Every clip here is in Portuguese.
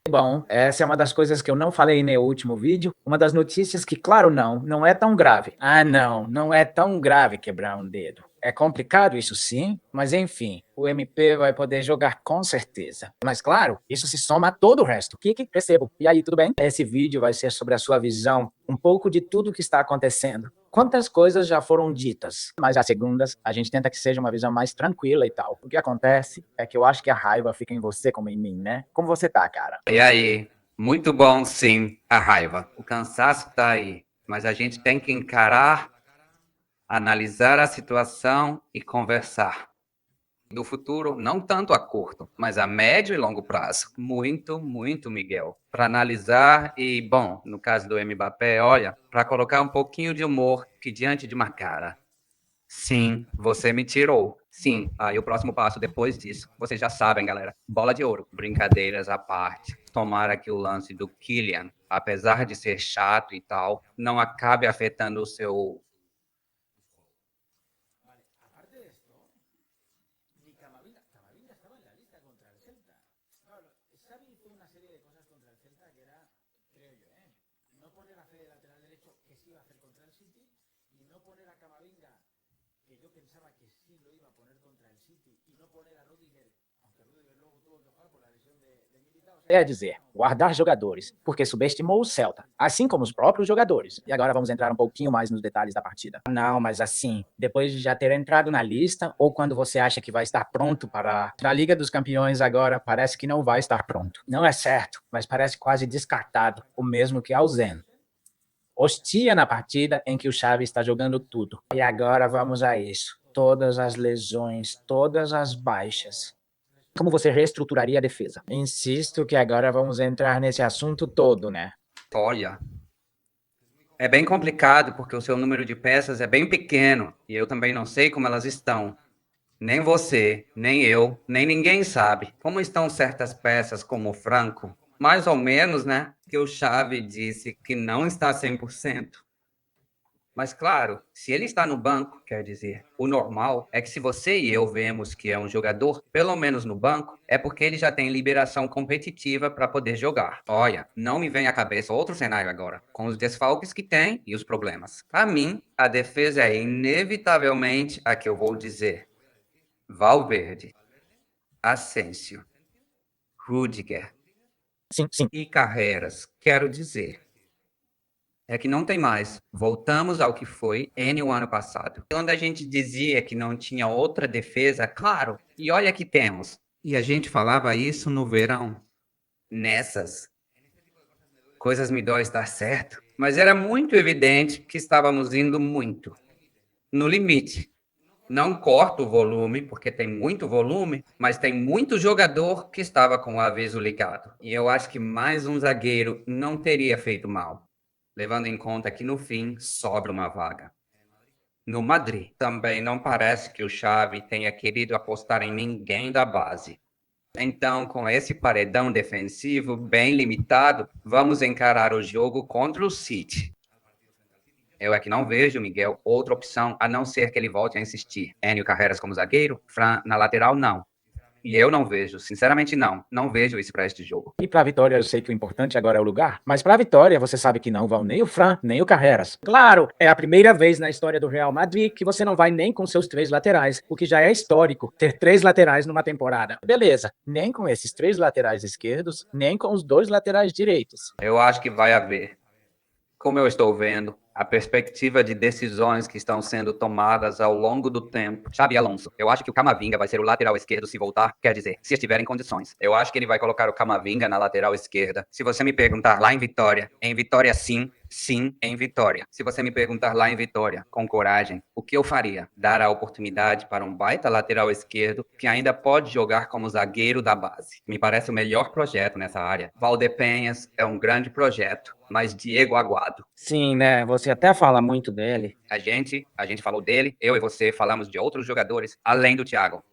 Bom, essa é uma das coisas que eu não falei no último vídeo. Uma das notícias que, claro, não é tão grave. Ah, não é tão grave quebrar um dedo. É complicado isso sim, mas enfim, o MP vai poder jogar com certeza. Mas claro, isso se soma a todo o resto. Kiki, recebo. E aí, tudo bem? Esse vídeo vai ser sobre a sua visão, um pouco de tudo que está acontecendo. Quantas coisas já foram ditas, mas as segundas a gente tenta que seja uma visão mais tranquila e tal. O que acontece é que eu acho que a raiva fica em você como em mim, né? Como você tá, cara? E aí? Muito bom, sim, a raiva. O cansaço tá aí, mas a gente tem que encarar, analisar a situação e conversar. Do futuro, não tanto a curto, mas a médio e longo prazo. Muito, Miguel. Para analisar e, bom, no caso do Mbappé, olha, para colocar um pouquinho de humor que diante de uma cara. Sim, você me tirou. Sim, aí o próximo passo depois disso, vocês já sabem, galera. Bola de ouro. Brincadeiras à parte. Tomara que o lance do Kylian, apesar de ser chato e tal, não acabe afetando o seu. Quer dizer, guardar jogadores, porque subestimou o Celta, assim como os próprios jogadores. E agora vamos entrar um pouquinho mais nos detalhes da partida. Não, mas assim, depois de já ter entrado na lista, ou quando você acha que vai estar pronto para a Liga dos Campeões agora, parece que não vai estar pronto. Não é certo, mas parece quase descartado, o mesmo que Alzen. Hostia na partida em que o Xavi está jogando tudo. E agora vamos a isso. Todas as lesões, todas as baixas. Como você reestruturaria a defesa? Insisto que agora vamos entrar nesse assunto todo, né? Olha, é bem complicado porque o seu número de peças é bem pequeno e eu também não sei como elas estão. Nem você, nem eu, nem ninguém sabe como estão certas peças como o Franco. Mais ou menos, né? Que o Xavi disse que não está 100%. Mas claro, se ele está no banco, quer dizer, o normal é que se você e eu vemos que é um jogador, pelo menos no banco, é porque ele já tem liberação competitiva para poder jogar. Olha, não me vem à cabeça outro cenário agora, com os desfalques que tem e os problemas. Para mim, a defesa é inevitavelmente a que eu vou dizer. Valverde, Asensio, Rudiger Sim, sim. e Carreras, quero dizer. É que não tem mais. Voltamos ao que foi N o ano passado. Quando a gente dizia que não tinha outra defesa, claro, e olha que temos. E a gente falava isso no verão. Nessas coisas me dói estar certo, mas era muito evidente que estávamos indo muito no limite. Não corta o volume, porque tem muito volume, mas tem muito jogador que estava com o aviso ligado. E eu acho que mais um zagueiro não teria feito mal, levando em conta que no fim sobra uma vaga. No Madrid, também não parece que o Xavi tenha querido apostar em ninguém da base. Então, com esse paredão defensivo bem limitado, vamos encarar o jogo contra o City. Eu é que não vejo, Miguel, outra opção a não ser que ele volte a insistir. Enio Carreras como zagueiro, Fran na lateral, não. E eu não vejo, sinceramente não. Não vejo isso para este jogo. E para a vitória, eu sei que o importante agora é o lugar, mas para a vitória, você sabe que não vão nem o Fran, nem o Carreras. Claro, é a primeira vez na história do Real Madrid que você não vai nem com seus três laterais, o que já é histórico, ter três laterais numa temporada. Beleza, nem com esses três laterais esquerdos, nem com os dois laterais direitos. Eu acho que vai haver. Como eu estou vendo, a perspectiva de decisões que estão sendo tomadas ao longo do tempo. Xabi Alonso, eu acho que o Camavinga vai ser o lateral esquerdo se voltar, quer dizer, se estiver em condições. Eu acho que ele vai colocar o Camavinga na lateral esquerda. Se você me perguntar lá em Vitória sim, sim, em Vitória. Se você me perguntar lá em Vitória, com coragem, o que eu faria? Dar a oportunidade para um baita lateral esquerdo que ainda pode jogar como zagueiro da base. Me parece o melhor projeto nessa área. Valdepenhas é um grande projeto, mas Diego Aguado. Sim, né? Você até fala muito dele. A gente falou dele, eu e você falamos de outros jogadores, além do Thiago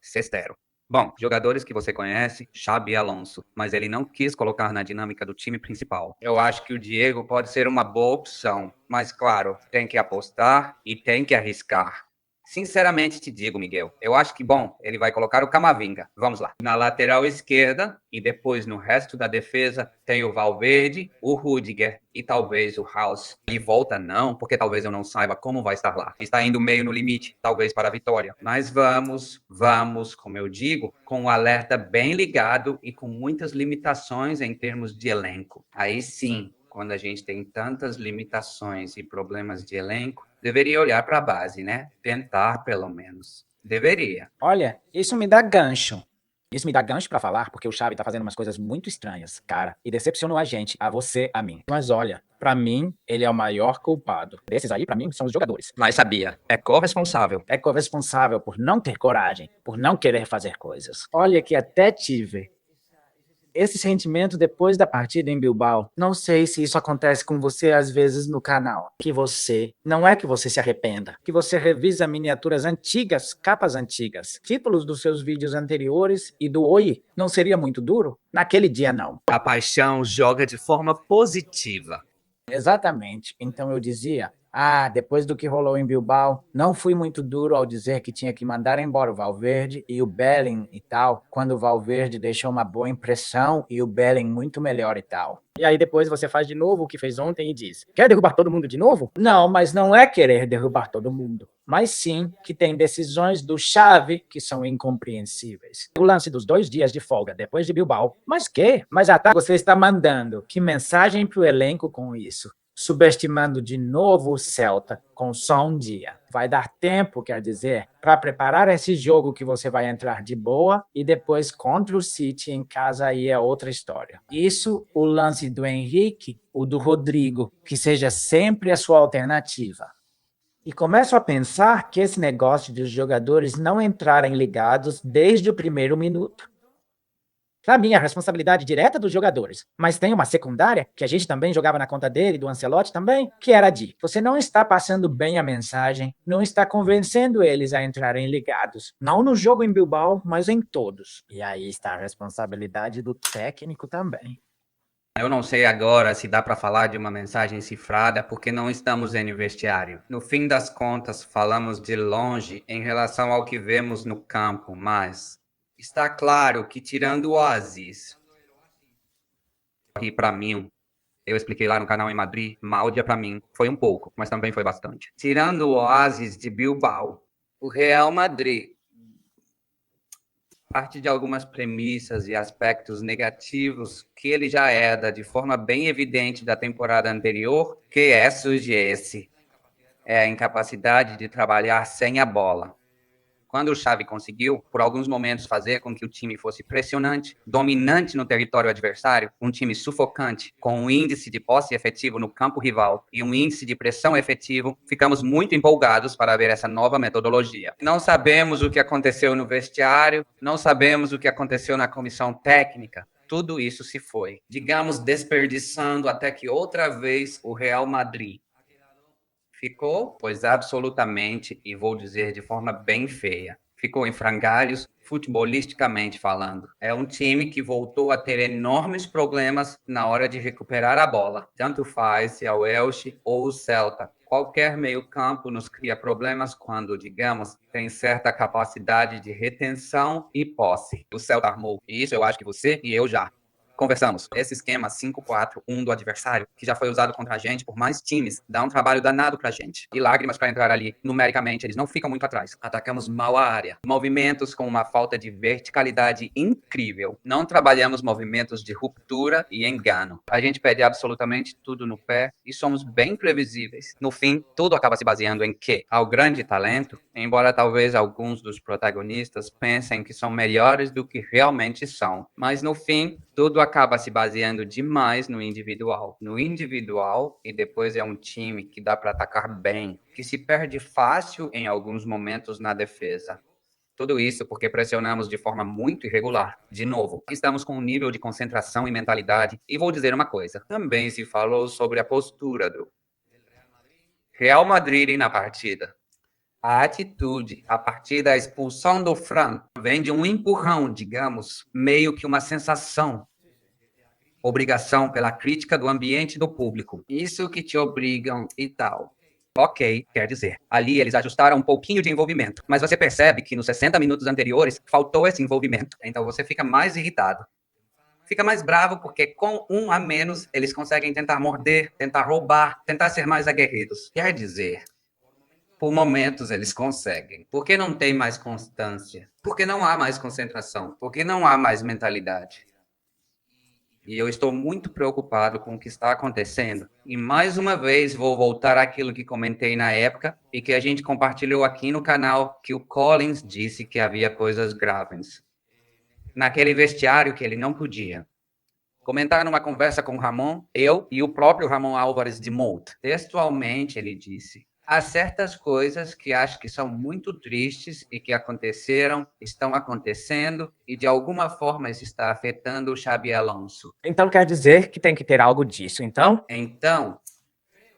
Cestero. Bom, jogadores que você conhece, Xabi Alonso, mas ele não quis colocar na dinâmica do time principal. Eu acho que o Diego pode ser uma boa opção, mas claro, tem que apostar e tem que arriscar. Sinceramente te digo, Miguel, eu acho que, bom, ele vai colocar o Camavinga. Vamos lá. Na lateral esquerda e depois no resto da defesa tem o Valverde, o Rüdiger e talvez o House. E volta não, porque talvez eu não saiba como vai estar lá. Está indo meio no limite, talvez para a vitória. Mas vamos, como eu digo, com o alerta bem ligado e com muitas limitações em termos de elenco. Aí sim, quando a gente tem tantas limitações e problemas de elenco, deveria olhar para a base, né? Tentar, pelo menos. Deveria. Olha, isso me dá gancho. Isso me dá gancho pra falar, porque o Xavi tá fazendo umas coisas muito estranhas, cara, e decepcionou a gente, a você, a mim. Mas olha, pra mim, ele é o maior culpado. Desses aí, pra mim, são os jogadores. Mas sabia, é corresponsável. É corresponsável por não ter coragem, por não querer fazer coisas. Olha que até tive esse sentimento depois da partida em Bilbao. Não sei se isso acontece com você às vezes no canal. Que você, não é que você se arrependa, que você revisa miniaturas antigas, capas antigas, títulos dos seus vídeos anteriores e do Oi. Não seria muito duro? Naquele dia não. A paixão joga de forma positiva. Exatamente. Então eu dizia, depois do que rolou em Bilbao, não fui muito duro ao dizer que tinha que mandar embora o Valverde e o Belling e tal, quando o Valverde deixou uma boa impressão e o Belling muito melhor e tal. E aí depois você faz de novo o que fez ontem e diz, quer derrubar todo mundo de novo? Não, mas não é querer derrubar todo mundo, mas sim que tem decisões do Xavi que são incompreensíveis. O lance dos 2 dias de folga depois de Bilbao, mas que? Mas você está mandando que mensagem para o elenco com isso? Subestimando de novo o Celta com só um dia. Vai dar tempo, quer dizer, para preparar esse jogo que você vai entrar de boa e depois contra o City em casa aí é outra história. Isso, o lance do Henrique, o do Rodrigo, que seja sempre a sua alternativa. E começo a pensar que esse negócio de os jogadores não entrarem ligados desde o primeiro minuto. Para mim, a responsabilidade direta dos jogadores, mas tem uma secundária, que a gente também jogava na conta dele, do Ancelotti também, que era de, você não está passando bem a mensagem, não está convencendo eles a entrarem ligados. Não no jogo em Bilbao, mas em todos. E aí está a responsabilidade do técnico também. Eu não sei agora se dá para falar de uma mensagem cifrada, porque não estamos em vestiário. No fim das contas, falamos de longe em relação ao que vemos no campo, mas está claro que, tirando o Oasis, e para mim, eu expliquei lá no canal em Madrid, Maldia para mim foi um pouco, mas também foi bastante. Tirando o Oasis de Bilbao, o Real Madrid parte de algumas premissas e aspectos negativos que ele já herda de forma bem evidente da temporada anterior, que é esse, é a incapacidade de trabalhar sem a bola. Quando o Xavi conseguiu, por alguns momentos, fazer com que o time fosse pressionante, dominante no território adversário, um time sufocante, com um índice de posse efetivo no campo rival e um índice de pressão efetivo, ficamos muito empolgados para ver essa nova metodologia. Não sabemos o que aconteceu no vestiário, não sabemos o que aconteceu na comissão técnica, tudo isso se foi, digamos, desperdiçando até que outra vez o Real Madrid ficou, pois absolutamente, e vou dizer de forma bem feia, ficou em frangalhos, futebolisticamente falando. É um time que voltou a ter enormes problemas na hora de recuperar a bola. Tanto faz se é o Elche ou o Celta. Qualquer meio-campo nos cria problemas quando, digamos, tem certa capacidade de retenção e posse. O Celta armou. E isso eu acho que você e eu já conversamos. Esse esquema 5-4-1 do adversário, que já foi usado contra a gente por mais times, dá um trabalho danado pra gente. E lágrimas para entrar ali, numericamente, eles não ficam muito atrás. Atacamos mal a área. Movimentos com uma falta de verticalidade incrível. Não trabalhamos movimentos de ruptura e engano. A gente pede absolutamente tudo no pé e somos bem previsíveis. No fim, tudo acaba se baseando em que, ao grande talento, embora talvez alguns dos protagonistas pensem que são melhores do que realmente são, mas no fim, tudo acaba se baseando demais no individual. No individual, e depois é um time que dá para atacar bem, que se perde fácil em alguns momentos na defesa. Tudo isso porque pressionamos de forma muito irregular. De novo, estamos com um nível de concentração e mentalidade. E vou dizer uma coisa: também se falou sobre a postura do Real Madrid na partida. A atitude, a partir da expulsão do Fran, vem de um empurrão, digamos, meio que uma sensação. Obrigação pela crítica do ambiente do público. Isso que te obrigam e tal. Ok, quer dizer, ali eles ajustaram um pouquinho de envolvimento, mas você percebe que nos 60 minutos anteriores faltou esse envolvimento, então você fica mais irritado. Fica mais bravo porque com um a menos eles conseguem tentar morder, tentar roubar, tentar ser mais aguerridos. Quer dizer, por momentos eles conseguem. Porque não tem mais constância. Porque não há mais concentração. Porque não há mais mentalidade. E eu estou muito preocupado com o que está acontecendo. E mais uma vez vou voltar àquilo que comentei na época e que a gente compartilhou aqui no canal, que o Collins disse que havia coisas graves naquele vestiário que ele não podia. Comentar numa conversa com Ramon, eu e o próprio Ramon Álvares de Moult. Textualmente ele disse: há certas coisas que acho que são muito tristes e que aconteceram, estão acontecendo e de alguma forma isso está afetando o Xabi Alonso. Então quer dizer que tem que ter algo disso, então? Então,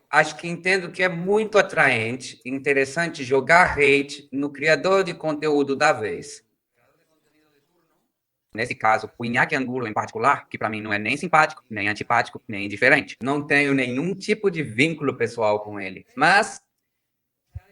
acho que entendo que é muito atraente e interessante jogar hate no criador de conteúdo da vez. Nesse caso, o Iñaki Angulo em particular, que para mim não é nem simpático, nem antipático, nem indiferente. Não tenho nenhum tipo de vínculo pessoal com ele. Mas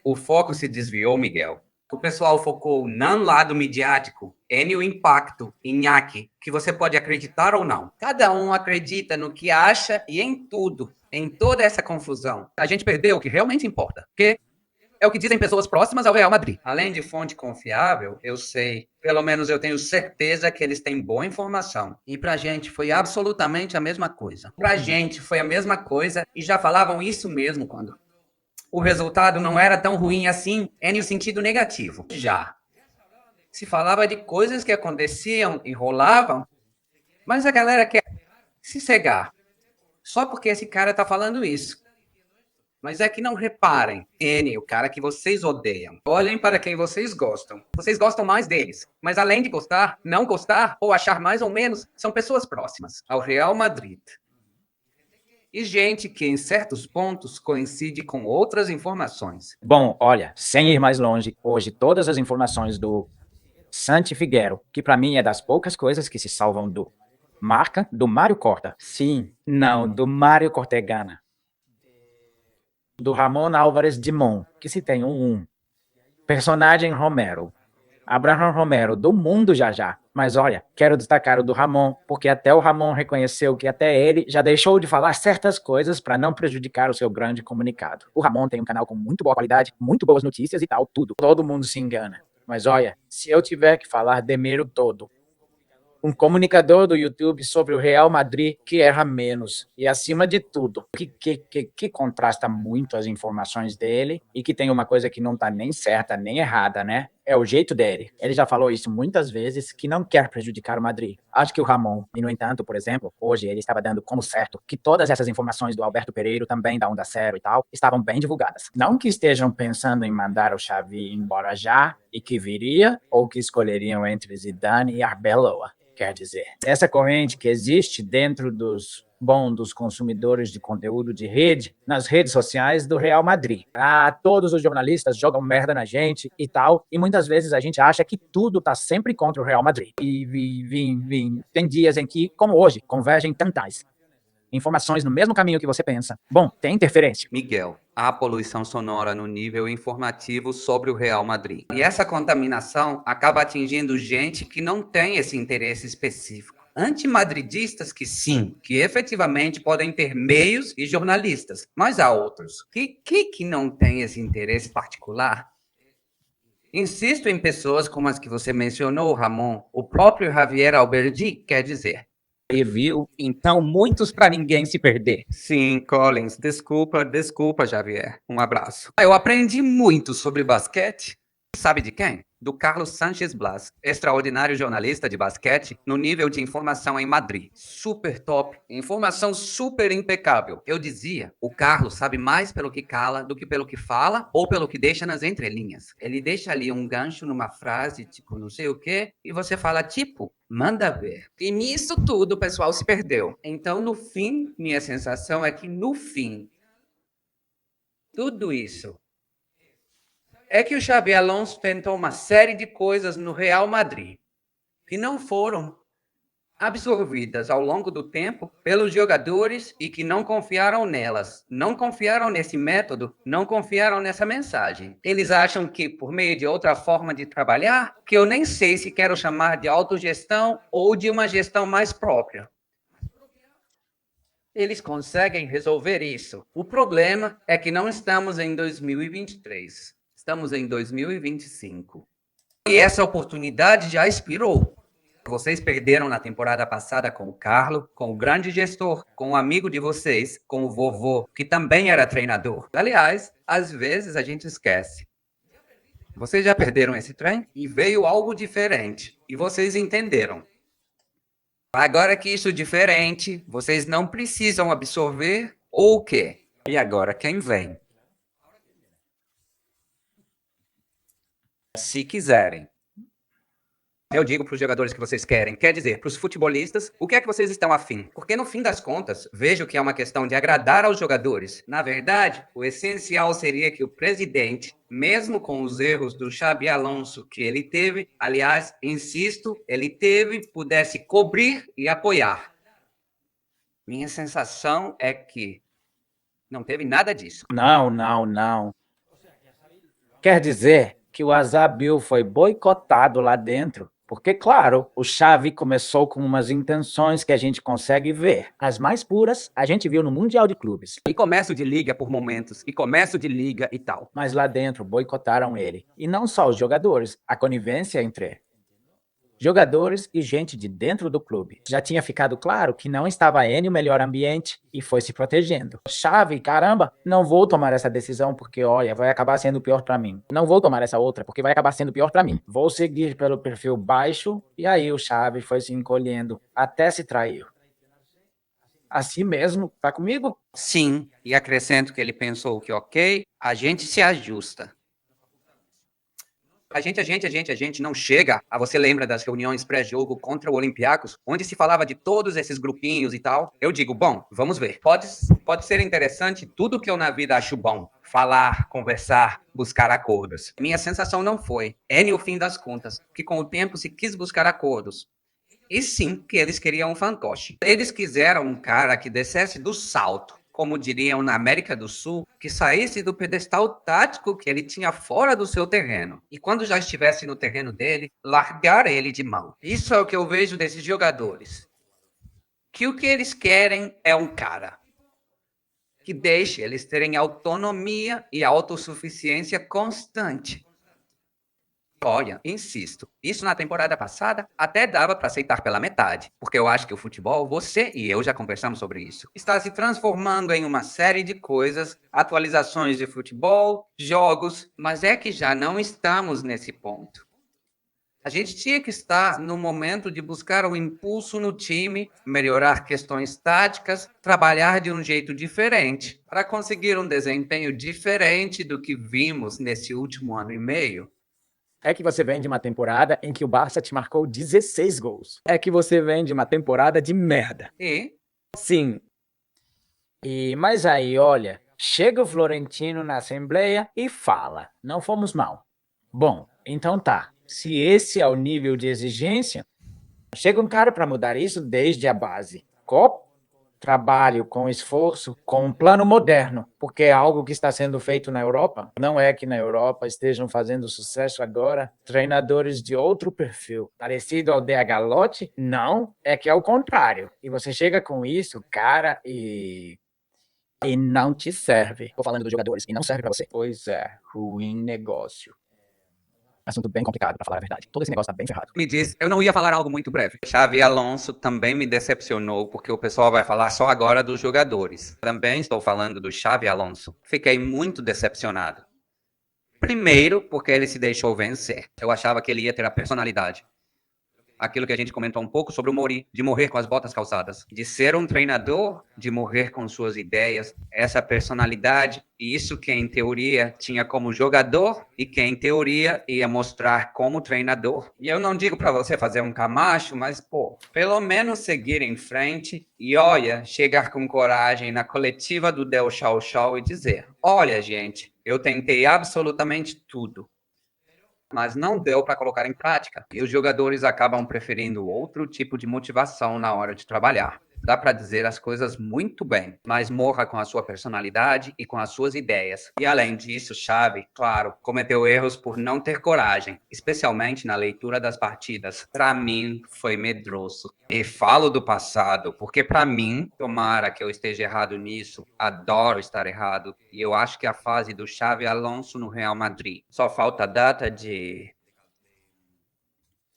o foco se desviou, Miguel. O pessoal focou não no lado midiático, no impacto, Iñaki, que você pode acreditar ou não. Cada um acredita no que acha e em tudo, em toda essa confusão. A gente perdeu o que realmente importa, que é o que dizem pessoas próximas ao Real Madrid. Além de fonte confiável, eu sei, pelo menos eu tenho certeza que eles têm boa informação. E pra gente foi absolutamente a mesma coisa. Pra gente foi a mesma coisa e já falavam isso mesmo quando o resultado não era tão ruim assim, no sentido negativo. Já se falava de coisas que aconteciam e rolavam, mas a galera quer se cegar só porque esse cara tá falando isso. Mas é que não reparem, o cara que vocês odeiam. Olhem para quem vocês gostam. Vocês gostam mais deles. Mas além de gostar, não gostar ou achar mais ou menos, são pessoas próximas ao Real Madrid. E gente que em certos pontos coincide com outras informações. Bom, olha, sem ir mais longe, hoje todas as informações do Santi Figueiredo, que para mim é das poucas coisas que se salvam do Marca, do Mário Corta. Sim, não, do Mário Cortegana. Do Ramon Álvares de Mon, que se tem um. Personagem Romero. Abraham Romero, do mundo já já. Mas olha, quero destacar o do Ramon, porque até o Ramon reconheceu que até ele já deixou de falar certas coisas para não prejudicar o seu grande comunicado. O Ramon tem um canal com muito boa qualidade, muito boas notícias e tal, tudo. Todo mundo se engana. Mas olha, se eu tiver que falar Demiro todo, um comunicador do YouTube sobre o Real Madrid que erra menos e, acima de tudo, que contrasta muito as informações dele e que tem uma coisa que não está nem certa nem errada, né? É o jeito dele. Ele já falou isso muitas vezes, que não quer prejudicar o Madrid. Acho que o Ramon, e no entanto, por exemplo, hoje ele estava dando como certo que todas essas informações do Alberto Pereiro, também da Onda Cero e tal, estavam bem divulgadas. Não que estejam pensando em mandar o Xavi embora já e que viria, ou que escolheriam entre Zidane e Arbeloa. Quer dizer, essa corrente que existe dentro dos consumidores de conteúdo de rede, nas redes sociais do Real Madrid. Todos os jornalistas jogam merda na gente e tal, e muitas vezes a gente acha que tudo tá sempre contra o Real Madrid. E tem dias em que, como hoje, convergem tantas informações no mesmo caminho que você pensa. Bom, tem interferência. Miguel, há poluição sonora no nível informativo sobre o Real Madrid. E essa contaminação acaba atingindo gente que não tem esse interesse específico. Antimadridistas que sim, que efetivamente podem ter meios e jornalistas, mas há outros que não têm esse interesse particular. Insisto em pessoas como as que você mencionou, Ramon, o próprio Javier Alberdi, quer dizer. E viu, então, muitos para ninguém se perder. Sim, Collins, desculpa, Javier. Um abraço. Eu aprendi muito sobre basquete. Sabe de quem? Do Carlos Sánchez Blas, extraordinário jornalista de basquete no nível de informação em Madrid. Super top, informação super impecável. Eu dizia, o Carlos sabe mais pelo que cala do que pelo que fala ou pelo que deixa nas entrelinhas. Ele deixa ali um gancho numa frase, tipo não sei o quê, e você fala tipo, manda ver. E nisso tudo o pessoal se perdeu. Então, no fim, minha sensação é que no fim, tudo isso é que o Xabi Alonso tentou uma série de coisas no Real Madrid que não foram absorvidas ao longo do tempo pelos jogadores e que não confiaram nelas, não confiaram nesse método, não confiaram nessa mensagem. Eles acham que por meio de outra forma de trabalhar, que eu nem sei se quero chamar de autogestão ou de uma gestão mais própria. Eles conseguem resolver isso. O problema é que não estamos em 2023, estamos em 2025. E essa oportunidade já expirou. Vocês perderam na temporada passada com o Carlo, com o grande gestor, com o amigo de vocês, com o vovô, que também era treinador. Aliás, às vezes a gente esquece. Vocês já perderam esse trem e veio algo diferente. E vocês entenderam. Agora que isso é diferente, vocês não precisam absorver ou o quê? E agora quem vem? Se quiserem. Eu digo para os jogadores que vocês querem, quer dizer, para os futebolistas, o que é que vocês estão afim? Porque no fim das contas, vejo que é uma questão de agradar aos jogadores. Na verdade, o essencial seria que o presidente, mesmo com os erros do Xabi Alonso que ele teve, aliás, insisto, ele teve, pudesse cobrir e apoiar. Minha sensação é que não teve nada disso. Não. Quer dizer que o Azabil foi boicotado lá dentro. Porque, claro, o Xavi começou com umas intenções que a gente consegue ver. As mais puras, a gente viu no Mundial de Clubes. E começo de liga por momentos, e começo de liga e tal. Mas lá dentro boicotaram ele. E não só os jogadores, a conivência entre jogadores e gente de dentro do clube. Já tinha ficado claro que não estava Enio o melhor ambiente e foi se protegendo. Xavi, caramba, não vou tomar essa decisão porque, olha, vai acabar sendo pior para mim. Não vou tomar essa outra porque vai acabar sendo pior para mim. Vou seguir pelo perfil baixo e aí o Xavi foi se encolhendo até se traiu. Assim mesmo, tá comigo? Sim, e acrescento que ele pensou que, ok, a gente se ajusta. A gente não chega. Você lembra das reuniões pré-jogo contra o Olympiacos, onde se falava de todos esses grupinhos e tal? Eu digo, bom, vamos ver. Pode ser interessante tudo que eu na vida acho bom. Falar, conversar, buscar acordos. Minha sensação não foi, no fim das contas, que com o tempo se quis buscar acordos. E sim, que eles queriam um fantoche. Eles quiseram um cara que descesse do salto, como diriam na América do Sul, que saísse do pedestal tático que ele tinha fora do seu terreno. E quando já estivesse no terreno dele, largar ele de mão. Isso é o que eu vejo desses jogadores. Que o que eles querem é um cara que deixe eles terem autonomia e autossuficiência constante. Olha, insisto, isso na temporada passada até dava para aceitar pela metade, porque eu acho que o futebol, você e eu já conversamos sobre isso, está se transformando em uma série de coisas, atualizações de futebol, jogos, mas é que já não estamos nesse ponto. A gente tinha que estar no momento de buscar o impulso no time, melhorar questões táticas, trabalhar de um jeito diferente, para conseguir um desempenho diferente do que vimos nesse último ano e meio. É que você vem de uma temporada em que o Barça te marcou 16 gols. É que você vem de uma temporada de merda. E Sim. Mas aí, olha, chega o Florentino na Assembleia e fala, não fomos mal. Bom, então tá. Se esse é o nível de exigência, chega um cara para mudar isso desde a base. Trabalho com esforço, com um plano moderno, porque é algo que está sendo feito na Europa. Não é que na Europa estejam fazendo sucesso agora treinadores de outro perfil, parecido ao DH Lotti? Não, é que é o contrário. E você chega com isso, cara, e não te serve. Tô falando dos jogadores, e não serve para você. Pois é, ruim negócio. Assunto bem complicado, para falar a verdade. Todo esse negócio tá bem ferrado. me diz, eu não ia falar algo muito breve. Xavi Alonso também me decepcionou, porque o pessoal vai falar só agora dos jogadores. Também estou falando do Xavi Alonso. Fiquei muito decepcionado. Primeiro, porque ele se deixou vencer. Eu achava que ele ia ter a personalidade. Aquilo que a gente comentou um pouco sobre o Mori, de morrer com as botas calçadas, de ser um treinador, de morrer com suas ideias, essa personalidade, e isso que em teoria tinha como jogador e que em teoria ia mostrar como treinador. E eu não digo para você fazer um Camacho, mas pô, pelo menos seguir em frente e olha, chegar com coragem na coletiva do Del Chau Chau e dizer: olha, gente, eu tentei absolutamente tudo. mas não deu para colocar em prática. E os jogadores acabam preferindo outro tipo de motivação na hora de trabalhar. Dá para dizer as coisas muito bem, mas morra com a sua personalidade e com as suas ideias. E além disso, Xavi, claro, cometeu erros por não ter coragem, especialmente na leitura das partidas. Para mim, foi medroso. E falo do passado, porque para mim, tomara que eu esteja errado nisso, adoro estar errado, e eu acho que a fase do Xavi Alonso no Real Madrid só falta a data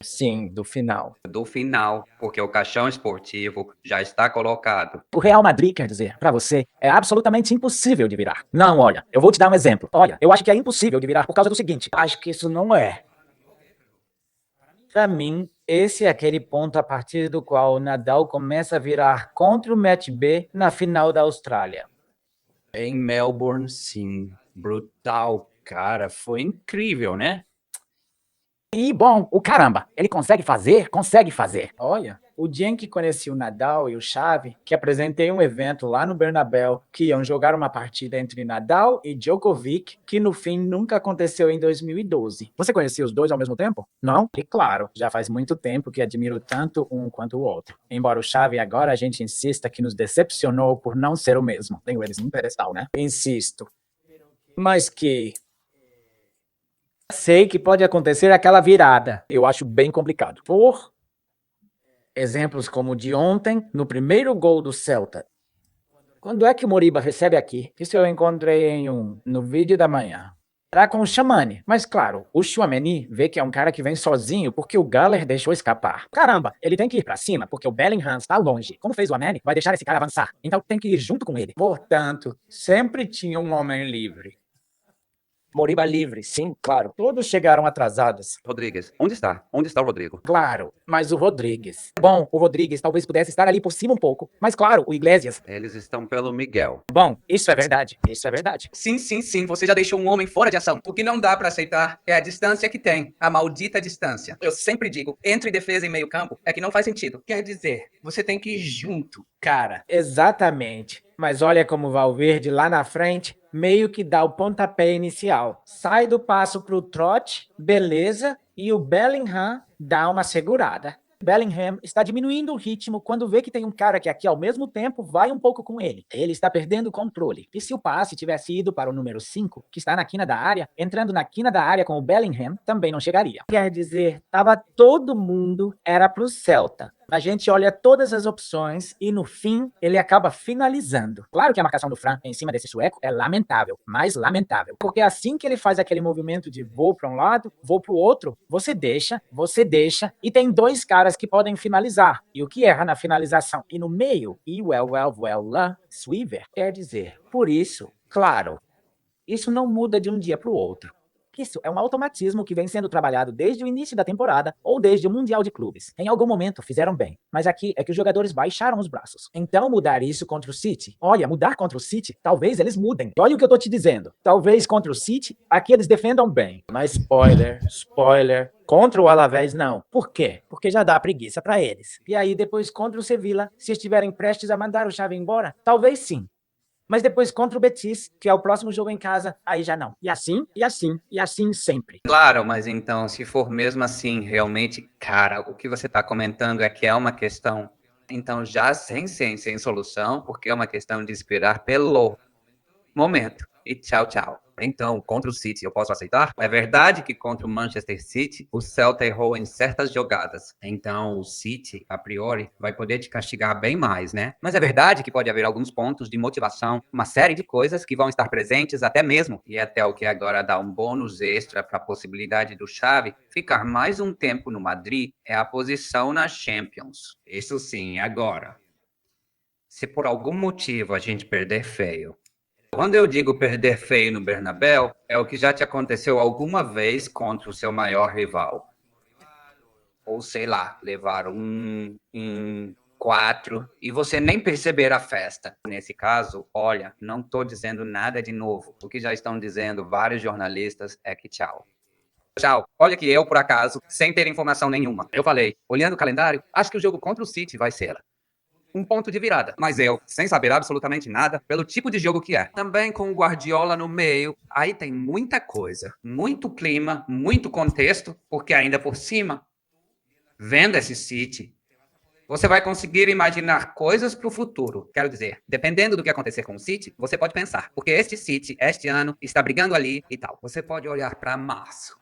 Sim, do final. do final, porque o caixão esportivo já está colocado. O Real Madrid, quer dizer, pra você, é absolutamente impossível de virar. Não, olha, eu vou te dar um exemplo. Olha, eu acho que é impossível de virar por causa do seguinte. Acho que isso não é. Pra mim, esse é aquele ponto a partir do qual o Nadal começa a virar contra o Match B na final da Austrália. Em Melbourne, sim. Brutal, cara. Foi incrível, né? E, bom, o caramba, ele consegue fazer? Consegue fazer. Olha, o dia em que conheci o Nadal e o Xavi, que apresentei um evento lá no Bernabéu, que iam jogar uma partida entre Nadal e Djokovic, que no fim nunca aconteceu em 2012. Você conhecia os dois ao mesmo tempo? Não? E claro, já faz muito tempo que admiro tanto um quanto o outro. Embora o Xavi agora a gente insista que nos decepcionou por não ser o mesmo. Tenho eles num pedestal, né? Insisto. Mas que sei que pode acontecer aquela virada. Eu acho bem complicado. Por exemplos como o de ontem, no primeiro gol do Celta. Quando é que o Moriba recebe aqui? Isso eu encontrei no vídeo da manhã. Era com o Tchouaméni, mas claro, o Tchouaméni vê que é um cara que vem sozinho porque o Galler deixou escapar. Caramba, ele tem que ir pra cima porque o Bellingham está longe. Como fez o Ameni, vai deixar esse cara avançar. Então tem que ir junto com ele. Portanto, sempre tinha um homem livre. Moriba livre, sim, claro. Todos chegaram atrasados. Rodrigues, onde está? Onde está o Rodrigo? Claro, mas o Rodrigues. Bom, o Rodrigues talvez pudesse estar ali por cima um pouco. Mas claro, o Iglesias. Eles estão pelo Miguel. Bom, isso é verdade. Isso é verdade. Sim, sim, sim, você já deixou um homem fora de ação. O que não dá pra aceitar é a distância que tem, a maldita distância. Eu sempre digo, entre defesa e meio campo é que não faz sentido. Quer dizer, você tem que ir junto, cara. Exatamente. Mas olha como o Valverde lá na frente meio que dá o pontapé inicial. Sai do passo pro trote, beleza, e o Bellingham dá uma segurada. Bellingham está diminuindo o ritmo quando vê que tem um cara que aqui ao mesmo tempo vai um pouco com ele. Ele está perdendo o controle. E se o passe tivesse ido para o número 5, que está na quina da área, entrando na quina da área com o Bellingham, também não chegaria. Quer dizer, tava todo mundo era pro Celta. A gente olha todas as opções e no fim ele acaba finalizando. Claro que a marcação do Fran em cima desse sueco é lamentável, mais lamentável. Porque assim que ele faz aquele movimento de vou para um lado, vou para o outro, você deixa, e tem dois caras que podem finalizar. E o que erra na finalização e no meio, e lá, Sweever, quer dizer, por isso, claro, isso não muda de um dia para o outro. Isso é um automatismo que vem sendo trabalhado desde o início da temporada ou desde o Mundial de Clubes. Em algum momento fizeram bem, mas aqui é que os jogadores baixaram os braços. Então mudar isso contra o City? Olha, mudar contra o City, talvez eles mudem. Olha o que eu tô te dizendo. Talvez contra o City, aqui eles defendam bem. Mas spoiler, contra o Alavés não. Por quê? Porque já dá preguiça pra eles. E aí depois contra o Sevilla, se estiverem prestes a mandar o Xavi embora, talvez sim. Mas depois contra o Betis, que é o próximo jogo em casa, aí já não. E assim sempre. Claro, mas então, se for mesmo assim, realmente, cara, o que você está comentando é que é uma questão, então já sem solução, porque é uma questão de esperar pelo momento. E tchau, tchau. Então, contra o City, eu posso aceitar? É verdade que contra o Manchester City, o Celta errou em certas jogadas. Então, o City, a priori, vai poder te castigar bem mais, né? Mas é verdade que pode haver alguns pontos de motivação, uma série de coisas que vão estar presentes até mesmo. E até o que agora dá um bônus extra para a possibilidade do Xavi ficar mais um tempo no Madrid é a posição na Champions. Isso sim, agora. Se por algum motivo a gente perder feio, quando eu digo perder feio no Bernabéu, é o que já te aconteceu alguma vez contra o seu maior rival. Ou sei lá, levar um 4 e você nem perceber a festa. Nesse caso, olha, não estou dizendo nada de novo. O que já estão dizendo vários jornalistas é que tchau. Tchau. Olha que eu, por acaso, sem ter informação nenhuma, eu falei, olhando o calendário, acho que o jogo contra o City vai ser. um ponto de virada. Mas eu, sem saber absolutamente nada, pelo tipo de jogo que é. Também com o Guardiola no meio, aí tem muita coisa, muito clima, muito contexto, porque ainda por cima, vendo esse City, você vai conseguir imaginar coisas para o futuro. Quero dizer, dependendo do que acontecer com o City, você pode pensar, porque este City, este ano, está brigando ali e tal. Você pode olhar para março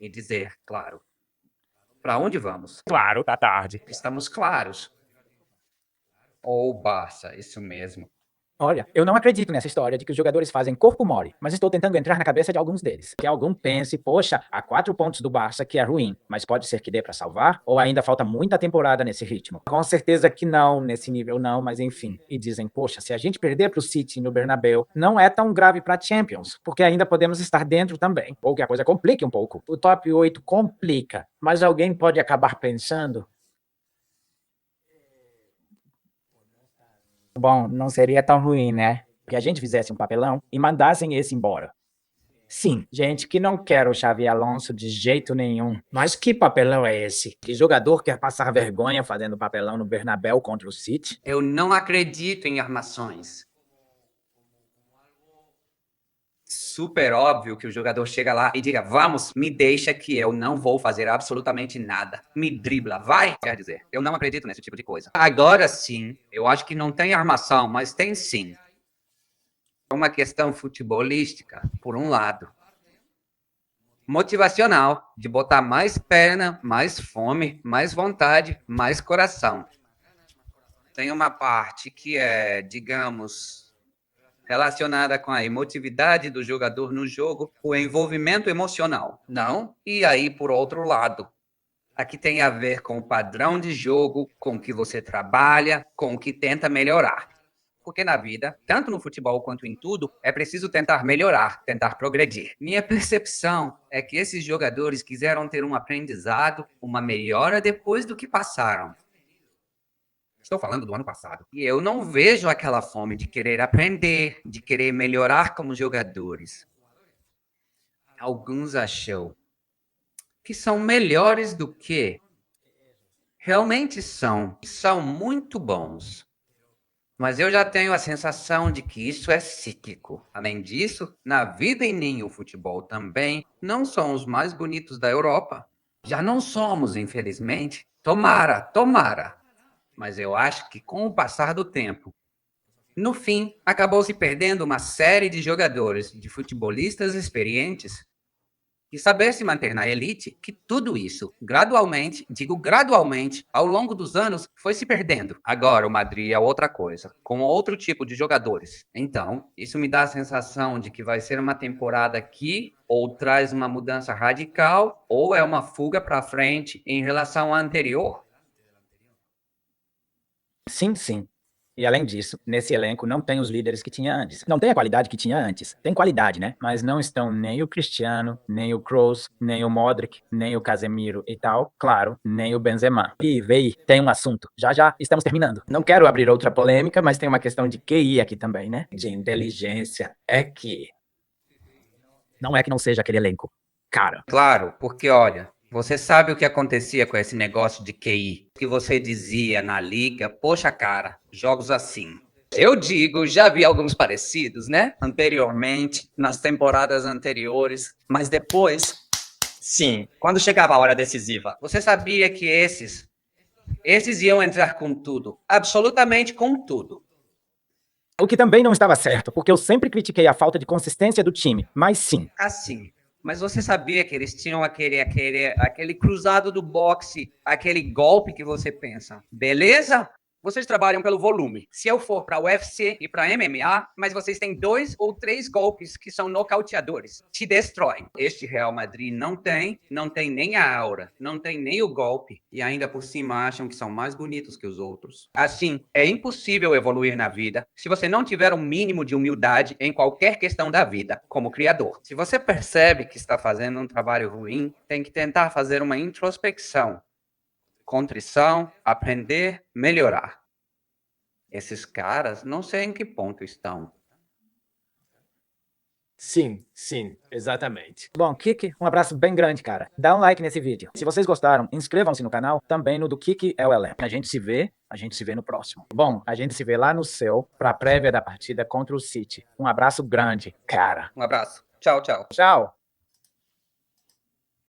e dizer, claro, para onde vamos? Claro, tá tarde. Estamos claros. Ou Barça, isso mesmo. Olha, eu não acredito nessa história de que os jogadores fazem corpo mole, mas estou tentando entrar na cabeça de alguns deles. Que algum pense, poxa, há 4 pontos do Barça que é ruim, mas pode ser que dê pra salvar? Ou ainda falta muita temporada nesse ritmo? Com certeza que não, nesse nível não, mas enfim. E dizem, poxa, se a gente perder pro City no Bernabéu, não é tão grave pra Champions, porque ainda podemos estar dentro também. Ou que a coisa complique um pouco. O top 8 complica, mas alguém pode acabar pensando, bom, não seria tão ruim, né? Que a gente fizesse um papelão e mandassem esse embora. Sim, gente que não quer o Xavi Alonso de jeito nenhum. Mas que papelão é esse? Que jogador quer passar vergonha fazendo papelão no Bernabéu contra o City? Eu não acredito em armações. Super óbvio que o jogador chega lá e diga, vamos, me deixa que eu não vou fazer absolutamente nada. Me dribla, vai? Quer dizer, eu não acredito nesse tipo de coisa. Agora sim, eu acho que não tem armação, mas tem sim. É uma questão futebolística, por um lado. Motivacional, de botar mais perna, mais fome, mais vontade, mais coração. Tem uma parte que é, digamos, relacionada com a emotividade do jogador no jogo, o envolvimento emocional, não? E aí, por outro lado, aqui tem a ver com o padrão de jogo, com o que você trabalha, com o que tenta melhorar. Porque na vida, tanto no futebol quanto em tudo, é preciso tentar melhorar, tentar progredir. Minha percepção é que esses jogadores quiseram ter um aprendizado, uma melhora depois do que passaram. Estou falando do ano passado. E eu não vejo aquela fome de querer aprender, de querer melhorar como jogadores. Alguns acham que são melhores do que realmente são muito bons. Mas eu já tenho a sensação de que isso é cíclico. Além disso, na vida e nem o futebol também, não são os mais bonitos da Europa. Já não somos, infelizmente. Tomara, tomara. Mas eu acho que com o passar do tempo, no fim, acabou se perdendo uma série de jogadores, de futebolistas experientes, e saber se manter na elite, que tudo isso, gradualmente, digo gradualmente, ao longo dos anos, foi se perdendo. Agora o Madrid é outra coisa, com outro tipo de jogadores. Então, isso me dá a sensação de que vai ser uma temporada que ou traz uma mudança radical, ou é uma fuga para frente em relação à anterior. Sim, sim. E além disso, nesse elenco não tem os líderes que tinha antes. Não tem a qualidade que tinha antes. Tem qualidade, né? Mas não estão nem o Cristiano, nem o Kroos, nem o Modric, nem o Casemiro e tal. Claro, nem o Benzema. E veio, tem um assunto. Já já estamos terminando. Não quero abrir outra polêmica, mas tem uma questão de QI aqui também, né? De inteligência. É que não é que não seja aquele elenco. Cara, Claro, porque olha, você sabe o que acontecia com esse negócio de QI? Que você dizia na liga, poxa cara, jogos assim. Eu digo, já vi alguns parecidos, né? Anteriormente, nas temporadas anteriores, mas depois, Sim, quando chegava a hora decisiva. você sabia que esses iam entrar com tudo, absolutamente com tudo. o que também não estava certo, porque eu sempre critiquei a falta de consistência do time. Mas sim, Assim. Mas você sabia que eles tinham aquele cruzado do boxe, aquele golpe que você pensa, beleza? Vocês trabalham pelo volume. Se eu for para UFC e para MMA, mas vocês têm 2 ou 3 golpes que são nocauteadores, te destroem. Este Real Madrid não tem nem a aura, não tem nem o golpe e ainda por cima acham que são mais bonitos que os outros. Assim, é impossível evoluir na vida se você não tiver um mínimo de humildade em qualquer questão da vida, como criador. Se você percebe que está fazendo um trabalho ruim, tem que tentar fazer uma introspecção. Contrição, aprender, melhorar. Esses caras não sei em que ponto estão. Sim, sim, exatamente. Bom, Kiki, um abraço bem grande, cara. Dá um like nesse vídeo. Se vocês gostaram, inscrevam-se no canal, também no do Kiki LLM. A gente se vê no próximo. Bom, a gente se vê lá no céu pra prévia da partida contra o City. Um abraço grande, cara. Um abraço. Tchau, tchau. Tchau.